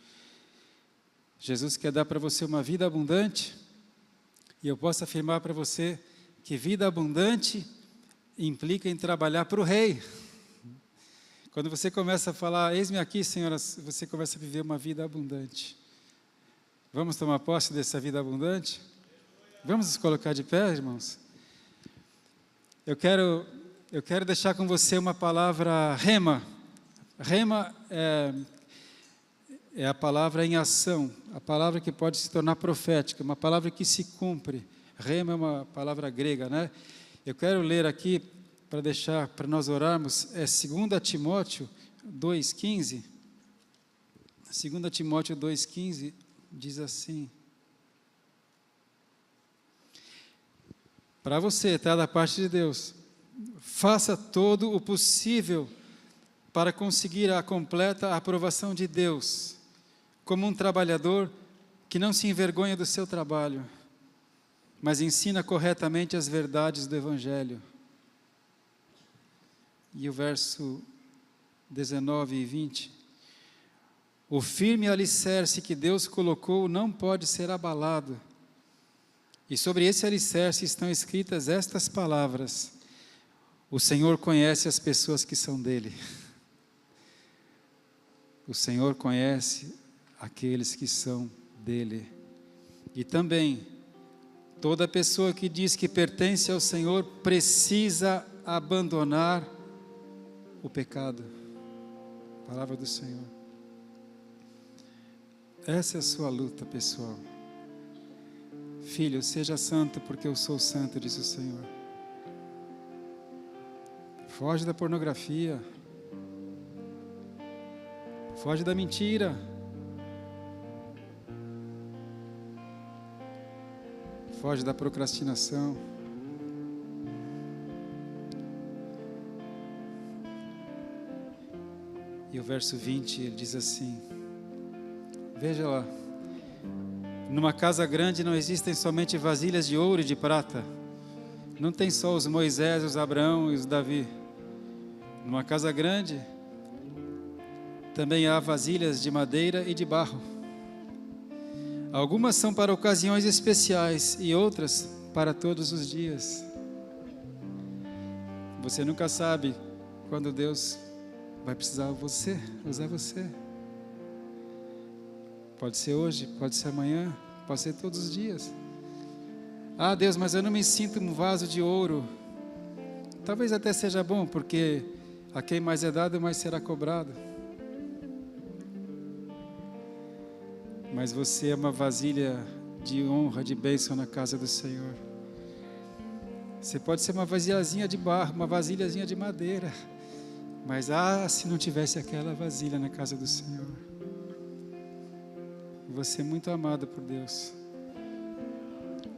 Speaker 1: Jesus quer dar para você uma vida abundante, e eu posso afirmar para você que vida abundante implica em trabalhar para o Rei. Quando você começa a falar, eis-me aqui, Senhora, você começa a viver uma vida abundante. Vamos tomar posse dessa vida abundante? Vamos nos colocar de pé, irmãos? Eu quero deixar com você uma palavra rema. Rema é a palavra em ação, a palavra que pode se tornar profética, uma palavra que se cumpre. Rema é uma palavra grega, né? Eu quero ler aqui, para nós orarmos, 2 Timóteo 2,15. 2 Timóteo 2,15 diz assim. Para você, tá? Da parte de Deus. Faça todo o possível para conseguir a completa aprovação de Deus, como um trabalhador que não se envergonha do seu trabalho, mas ensina corretamente as verdades do Evangelho. E o verso 19 e 20. O firme alicerce que Deus colocou não pode ser abalado. E sobre esse alicerce estão escritas estas palavras: o Senhor conhece as pessoas que são dele. O Senhor conhece aqueles que são dele. E também, toda pessoa que diz que pertence ao Senhor precisa abandonar o pecado. Palavra do Senhor. Essa é a sua luta, pessoal. Filho, seja santo porque eu sou santo, diz o Senhor. Foge da pornografia. Foge da mentira. Foge da procrastinação. E o verso 20, ele diz assim, veja lá, numa casa grande não existem somente vasilhas de ouro e de prata, não tem só os Moisés, os Abraão e os Davi. Numa casa grande também há vasilhas de madeira e de barro. Algumas são para ocasiões especiais e outras para todos os dias. Você nunca sabe quando Deus vai precisar usar você. Pode ser hoje, pode ser amanhã, pode ser todos os dias. Ah, Deus, mas eu não me sinto um vaso de ouro. Talvez até seja bom, porque a quem mais é dado, mais será cobrado. Mas você é uma vasilha de honra, de bênção na casa do Senhor. Você pode ser uma vasilhazinha de barro, uma vasilhazinha de madeira. Mas, se não tivesse aquela vasilha na casa do Senhor. Você é muito amado por Deus.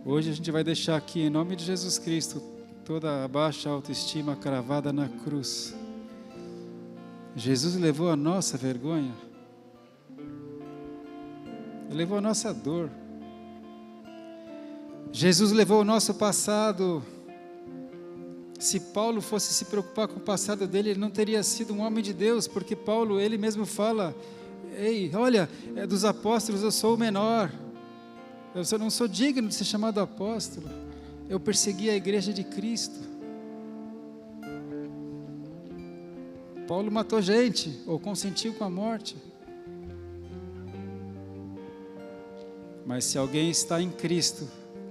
Speaker 1: Hoje a gente vai deixar aqui, em nome de Jesus Cristo, toda a baixa autoestima cravada na cruz. Jesus levou a nossa vergonha. Ele levou a nossa dor. Jesus levou o nosso passado. Se Paulo fosse se preocupar com o passado dele, ele não teria sido um homem de Deus, porque Paulo, ele mesmo fala, ei, olha, dos apóstolos eu sou o menor, eu não sou digno de ser chamado apóstolo, eu persegui a igreja de Cristo. Paulo matou gente, ou consentiu com a morte. Mas se alguém está em Cristo,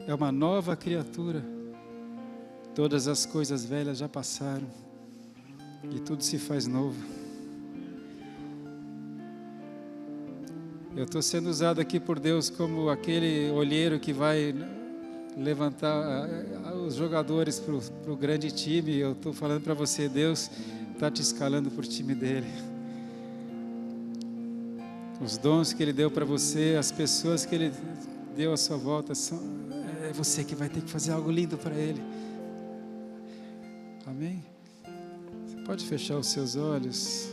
Speaker 1: é uma nova criatura. Todas as coisas velhas já passaram e tudo se faz novo. Eu estou sendo usado aqui por Deus como aquele olheiro que vai levantar os jogadores para o grande time. Eu estou falando para você, Deus está te escalando para o time dele. Os dons que Ele deu para você, as pessoas que Ele deu à sua volta, é você que vai ter que fazer algo lindo para Ele. Amém? Você pode fechar os seus olhos.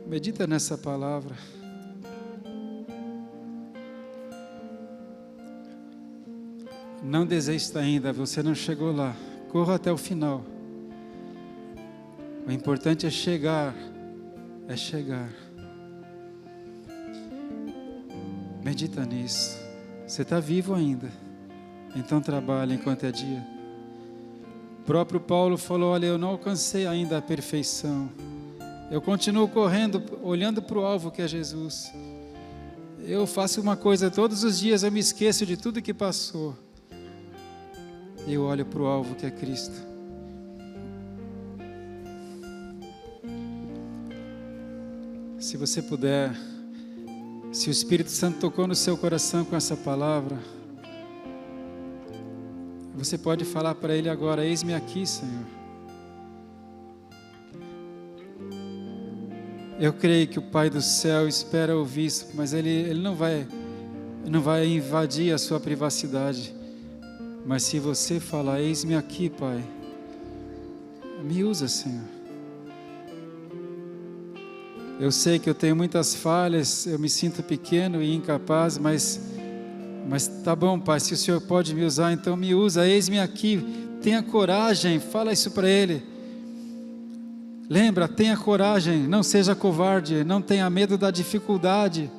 Speaker 1: Medita nessa palavra. Não desista ainda, você não chegou lá. Corra até o final. O importante é chegar. É chegar. Medita nisso. Você está vivo ainda. Então trabalhe enquanto é dia. O próprio Paulo falou, olha, eu não alcancei ainda a perfeição. Eu continuo correndo, olhando para o alvo que é Jesus. Eu faço uma coisa todos os dias, eu me esqueço de tudo que passou. Eu olho para o alvo que é Cristo. Se você puder, se o Espírito Santo tocou no seu coração com essa palavra, você pode falar para Ele agora, eis-me aqui, Senhor. Eu creio que o Pai do céu espera ouvir isso, mas Ele não vai invadir a sua privacidade. Mas se você falar, eis-me aqui, Pai, me usa, Senhor. Eu sei que eu tenho muitas falhas, eu me sinto pequeno e incapaz, mas tá bom, Pai, se o Senhor pode me usar, então me usa, eis-me aqui. Tenha coragem, fala isso para Ele. Lembra, tenha coragem, não seja covarde, não tenha medo da dificuldade.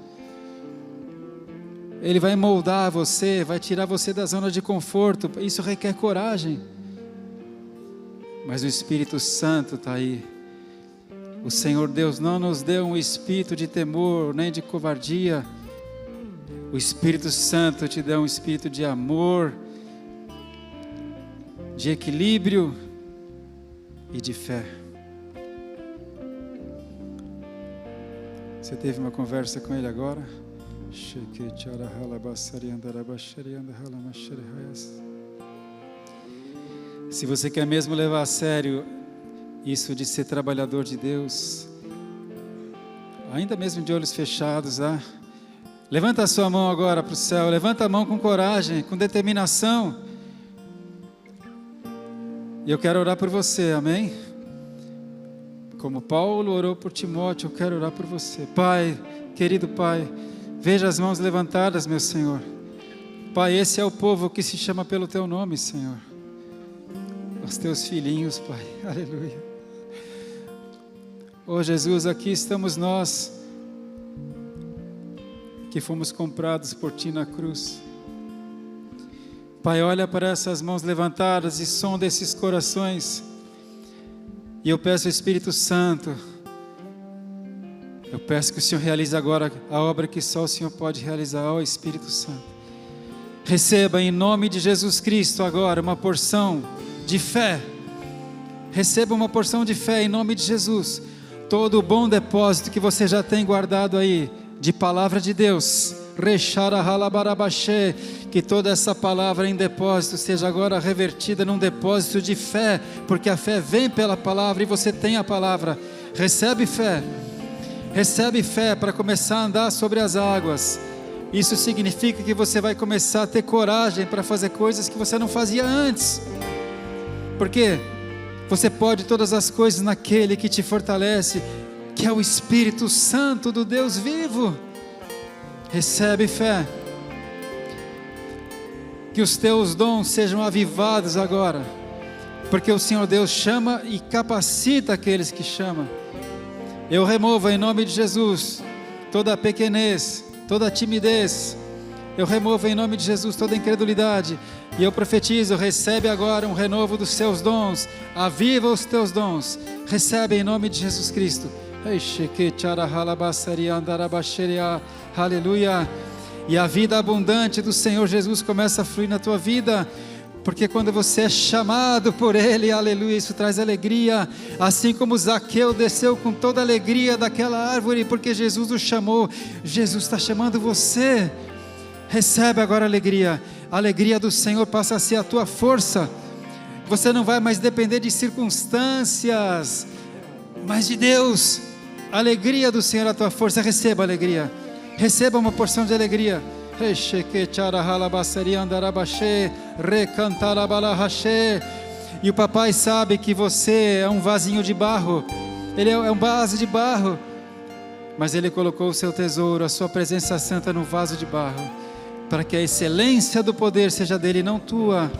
Speaker 1: Ele vai moldar você, vai tirar você da zona de conforto. Isso requer coragem. Mas o Espírito Santo está aí. O Senhor Deus não nos deu um espírito de temor, nem de covardia. O Espírito Santo te dá um espírito de amor, de equilíbrio e de fé. Você teve uma conversa com Ele agora? Se você quer mesmo levar a sério isso de ser trabalhador de Deus, ainda mesmo de olhos fechados, levanta a sua mão agora para o céu, levanta a mão com coragem, com determinação, e eu quero orar por você, amém? Como Paulo orou por Timóteo, eu quero orar por você. Pai, querido Pai, veja as mãos levantadas, meu Senhor. Pai, esse é o povo que se chama pelo Teu nome, Senhor. Os Teus filhinhos, Pai. Aleluia. Oh Jesus, aqui estamos nós, que fomos comprados por Ti na cruz. Pai, olha para essas mãos levantadas e sonda esses corações. E eu peço ao Espírito Santo, eu peço que o Senhor realize agora a obra que só o Senhor pode realizar, ó Espírito Santo. Receba em nome de Jesus Cristo agora uma porção de fé. Receba uma porção de fé em nome de Jesus. Todo o bom depósito que você já tem guardado aí, de palavra de Deus, que toda essa palavra em depósito seja agora revertida num depósito de fé, porque a fé vem pela palavra e você tem a palavra. Recebe fé para começar a andar sobre as águas. Isso significa que você vai começar a ter coragem para fazer coisas que você não fazia antes, porque você pode todas as coisas naquele que te fortalece, que é o Espírito Santo do Deus vivo. Recebe fé, que os teus dons sejam avivados agora, porque o Senhor Deus chama e capacita aqueles que chamam. Eu removo em nome de Jesus toda a pequenez, toda a timidez. Eu removo em nome de Jesus toda a incredulidade, e eu profetizo, recebe agora um renovo dos seus dons, aviva os teus dons, recebe em nome de Jesus Cristo. Aleluia. E a vida abundante do Senhor Jesus começa a fluir na tua vida, porque quando você é chamado por Ele, aleluia, isso traz alegria, assim como Zaqueu desceu com toda a alegria daquela árvore, porque Jesus o chamou. Jesus está chamando você. Recebe agora a alegria do Senhor passa a ser a tua força. Você não vai mais depender de circunstâncias, mas de Deus. A alegria do Senhor é a tua força. Receba alegria, receba uma porção de alegria. E o papai sabe que você é um vasinho de barro, ele é um vaso de barro, mas ele colocou o seu tesouro, a sua presença santa no vaso de barro, para que a excelência do poder seja dele, não tua,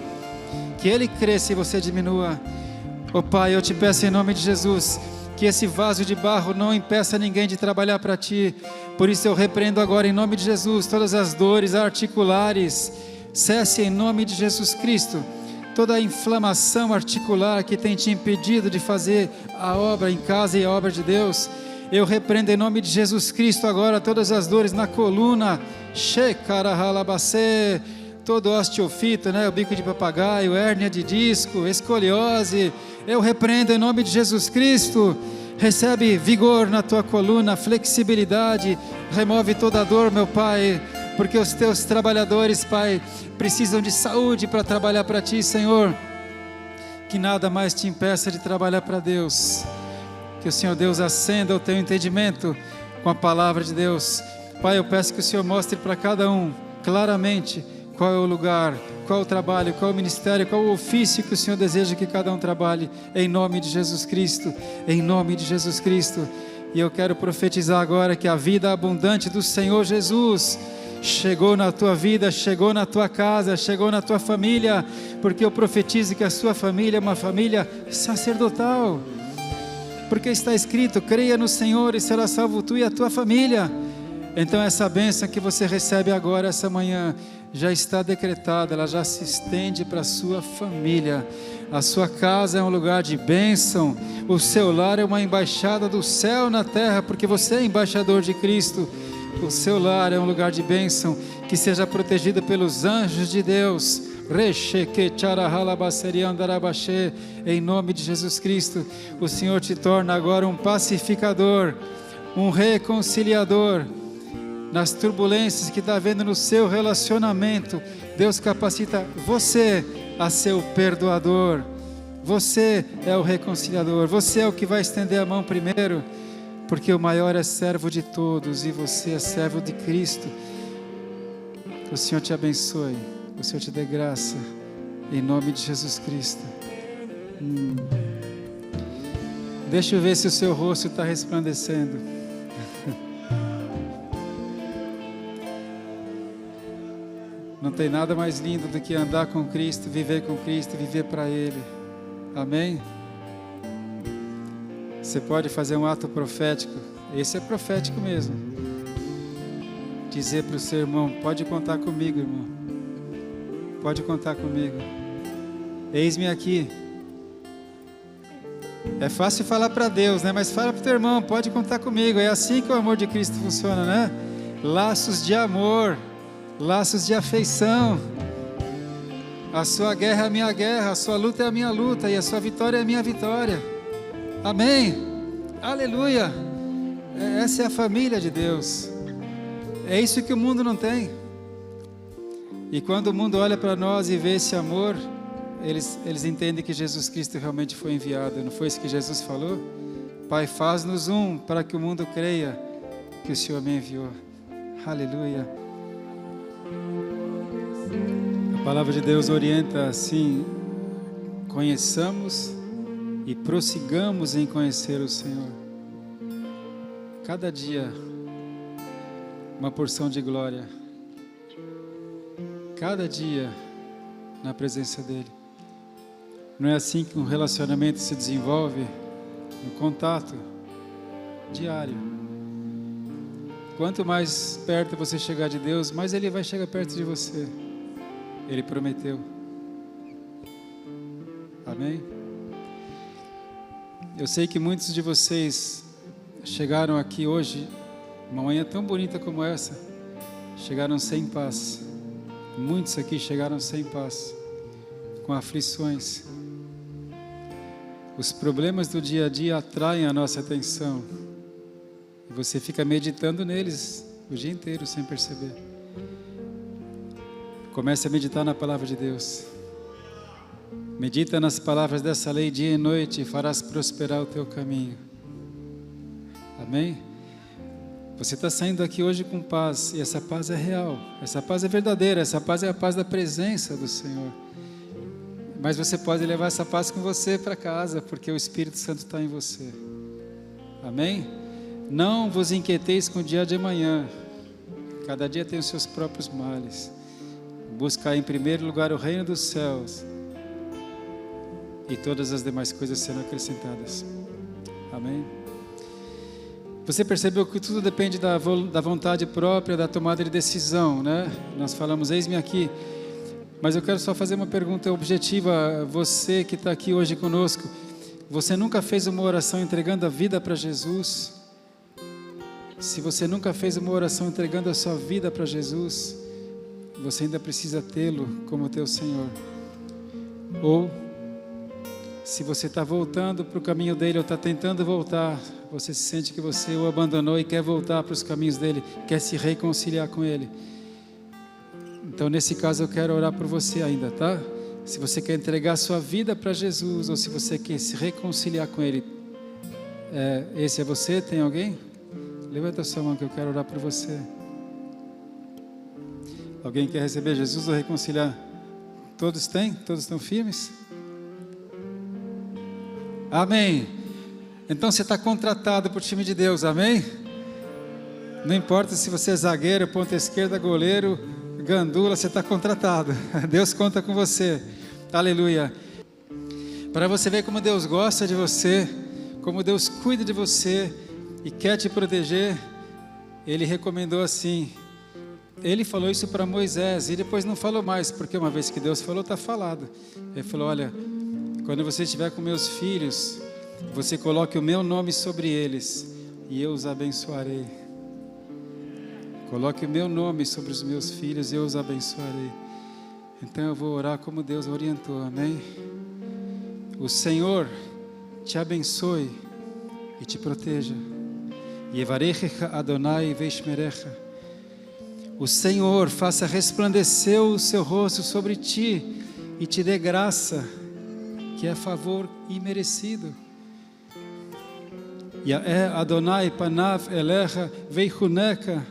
Speaker 1: que ele cresça e você diminua. Ó Pai, eu te peço em nome de Jesus, que esse vaso de barro não impeça ninguém de trabalhar para Ti. Por isso eu repreendo agora em nome de Jesus todas as dores articulares. Cesse em nome de Jesus Cristo toda a inflamação articular que tem te impedido de fazer a obra em casa e a obra de Deus. Eu repreendo em nome de Jesus Cristo agora todas as dores na coluna, todo osteofito, o bico de papagaio, hérnia de disco, escoliose. Eu repreendo em nome de Jesus Cristo. Recebe vigor na tua coluna, flexibilidade, remove toda a dor, meu Pai, porque os teus trabalhadores, Pai, precisam de saúde para trabalhar para Ti, Senhor. Que nada mais te impeça de trabalhar para Deus. Que o Senhor Deus acenda o teu entendimento com a palavra de Deus. Pai, eu peço que o Senhor mostre para cada um claramente qual é o lugar, qual é o trabalho, qual é o ministério, qual é o ofício que o Senhor deseja que cada um trabalhe, em nome de Jesus Cristo, em nome de Jesus Cristo. E eu quero profetizar agora que a vida abundante do Senhor Jesus chegou na tua vida, chegou na tua casa, chegou na tua família, porque eu profetizo que a sua família é uma família sacerdotal, porque está escrito: creia no Senhor e será salvo tu e a tua família. Então essa bênção que você recebe agora, essa manhã, já está decretada, ela já se estende para a sua família. A sua casa é um lugar de bênção, o seu lar é uma embaixada do céu na terra, porque você é embaixador de Cristo. O seu lar é um lugar de bênção, que seja protegido pelos anjos de Deus. Em nome de Jesus Cristo, o Senhor te torna agora um pacificador, um reconciliador. Nas turbulências que está havendo no seu relacionamento, Deus capacita você a ser o perdoador. Você é o reconciliador, você é o que vai estender a mão primeiro, porque o maior é servo de todos e você é servo de Cristo. O Senhor te abençoe, o Senhor te dê graça, em nome de Jesus Cristo. Deixa eu ver se o seu rosto está resplandecendo. Não tem nada mais lindo do que andar com Cristo, viver com Cristo, viver para Ele. Amém? Você pode fazer um ato profético, esse é profético mesmo. Dizer para o seu irmão: pode contar comigo, irmão. Pode contar comigo. Eis-me aqui. É fácil falar para Deus, mas fala para o teu irmão: pode contar comigo. É assim que o amor de Cristo funciona, Laços de amor, laços de afeição. A sua guerra é a minha guerra, a sua luta é a minha luta, e a sua vitória é a minha vitória. Amém? Aleluia! Essa é a família de Deus. É isso que o mundo não tem. E quando o mundo olha para nós e vê esse amor, eles entendem que Jesus Cristo realmente foi enviado. Não foi isso que Jesus falou? Pai, faz-nos um para que o mundo creia que o Senhor me enviou. Aleluia! A palavra de Deus orienta assim: conheçamos e prossigamos em conhecer o Senhor. Cada dia uma porção de glória, cada dia na presença dEle. Não é assim que um relacionamento se desenvolve? No contato diário. Quanto mais perto você chegar de Deus, mais Ele vai chegar perto de você. Ele prometeu. Amém? Eu sei que muitos de vocês chegaram aqui hoje, uma manhã tão bonita como essa, chegaram sem paz. Muitos aqui chegaram sem paz, com aflições. Os problemas do dia a dia atraem a nossa atenção. E você fica meditando neles o dia inteiro sem perceber. Comece a meditar na palavra de Deus. Medita nas palavras dessa lei dia e noite e farás prosperar o teu caminho. Amém? Você está saindo aqui hoje com paz, e essa paz é real, essa paz é verdadeira, essa paz é a paz da presença do Senhor. Mas você pode levar essa paz com você para casa, porque o Espírito Santo está em você. Amém? Não vos inquieteis com o dia de amanhã, cada dia tem os seus próprios males. Buscar em primeiro lugar o reino dos céus, e todas as demais coisas serão acrescentadas. Amém? Você percebeu que tudo depende da vontade própria, da tomada de decisão, né? Nós falamos, eis-me aqui. Mas eu quero só fazer uma pergunta objetiva. Você que está aqui hoje conosco, você nunca fez uma oração entregando a vida para Jesus? Se você nunca fez uma oração entregando a sua vida para Jesus, você ainda precisa tê-lo como teu Senhor. Ou, se você está voltando para o caminho dele, ou está tentando voltar, você se sente que você o abandonou e quer voltar para os caminhos dele, quer se reconciliar com ele. Então, nesse caso, eu quero orar por você ainda, tá? Se você quer entregar a sua vida para Jesus, ou se você quer se reconciliar com ele, esse é você? Tem alguém? Levanta a sua mão que eu quero orar por você. Alguém quer receber Jesus ou reconciliar? Todos têm? Todos estão firmes? Amém. Então você está contratado para o time de Deus, amém? Não importa se você é zagueiro, ponta esquerda, goleiro, gandula, você está contratado. Deus conta com você. Aleluia. Para você ver como Deus gosta de você, como Deus cuida de você e quer te proteger, Ele recomendou assim. Ele falou isso para Moisés e depois não falou mais, porque uma vez que Deus falou, está falado. Ele falou, olha, quando você estiver com meus filhos, você coloque o meu nome sobre eles e eu os abençoarei. Coloque o meu nome sobre os meus filhos e eu os abençoarei. Então eu vou orar como Deus orientou, amém? O Senhor te abençoe e te proteja. Yevarechecha Adonai veishmerecha. O Senhor faça resplandecer o seu rosto sobre ti e te dê graça, que é favor imerecido. Yae Adonai panav elecha veichunecha.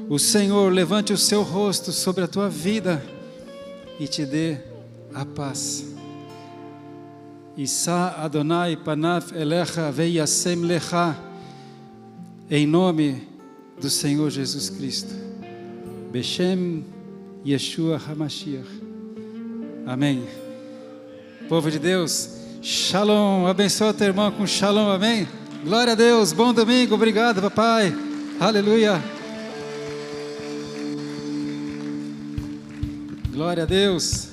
Speaker 1: O Senhor levante o seu rosto sobre a tua vida e te dê a paz. Isa Adonai panav elecha veiasem lecha. Em nome do Senhor Jesus Cristo. Beshem Yeshua HaMashiach. Amém. Povo de Deus, shalom. Abençoa teu irmão com shalom, amém? Glória a Deus, bom domingo, obrigado papai. Aleluia. Glória a Deus.